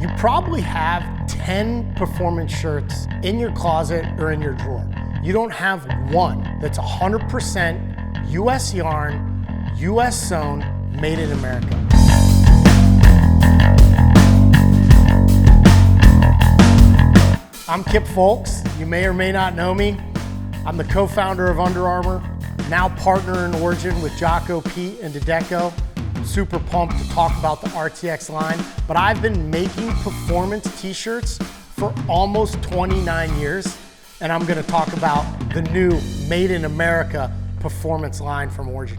You probably have 10 performance shirts in your closet or in your drawer. You don't have one that's 100% US yarn, US sewn, made in America. I'm Kip Folks. You may or may not know me. I'm the co-founder of Under Armour, now partner in Origin with Jocko, Pete, and Dedeco. Super pumped to talk about the RTX line, but I've been making performance t-shirts for almost 29 years, and I'm gonna talk about the new Made in America performance line from Origin.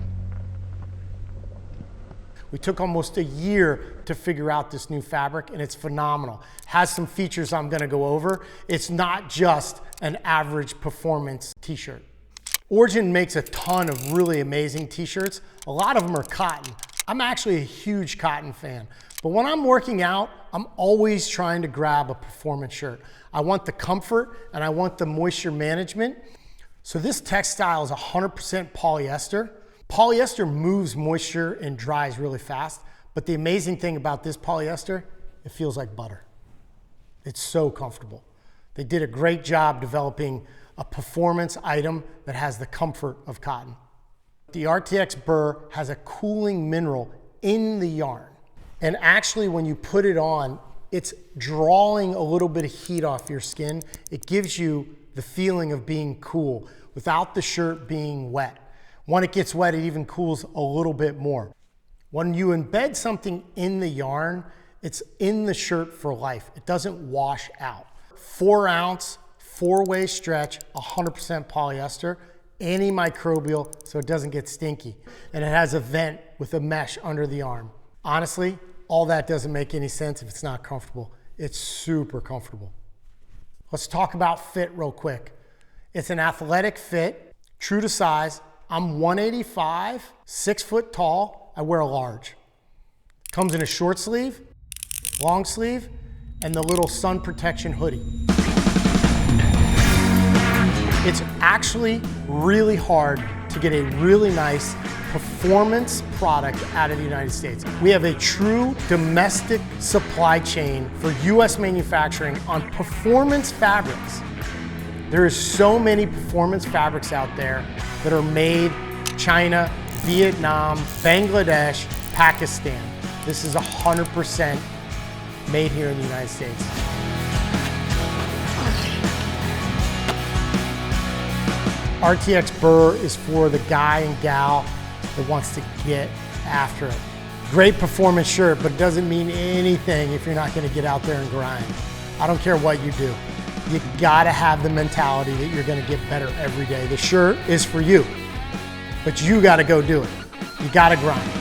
We took almost a year to figure out this new fabric, and it's phenomenal. Has some features I'm gonna go over. It's not just an average performance t-shirt. Origin makes a ton of really amazing t-shirts. A lot of them are cotton. I'm actually a huge cotton fan, but when I'm working out, I'm always trying to grab a performance shirt. I want the comfort and I want the moisture management. So this textile is 100% polyester. Polyester moves moisture and dries really fast, but the amazing thing about this polyester, it feels like butter. It's so comfortable. They did a great job developing a performance item that has the comfort of cotton. The RTX brrr has a cooling mineral in the yarn. And actually when you put it on, it's drawing a little bit of heat off your skin. It gives you the feeling of being cool without the shirt being wet. When it gets wet, it even cools a little bit more. When you embed something in the yarn, it's in the shirt for life. It doesn't wash out. 4 ounce, 4-way stretch, 100% polyester, anti-microbial, so it doesn't get stinky. And it has a vent with a mesh under the arm. Honestly, all that doesn't make any sense if it's not comfortable. It's super comfortable. Let's talk about fit real quick. It's an athletic fit, true to size. I'm 185, 6 foot tall. I wear a large. Comes in a short sleeve, long sleeve, and the little sun protection hoodie. It's actually really hard to get a really nice performance product out of the United States. We have a true domestic supply chain for US manufacturing on performance fabrics. There is so many performance fabrics out there that are made China, Vietnam, Bangladesh, Pakistan. This is 100% made here in the United States. RTX brrr is for the guy and gal that wants to get after it. Great performance shirt, but it doesn't mean anything if you're not gonna get out there and grind. I don't care what you do. You gotta have the mentality that you're gonna get better every day. The shirt is for you, but you gotta go do it. You gotta grind.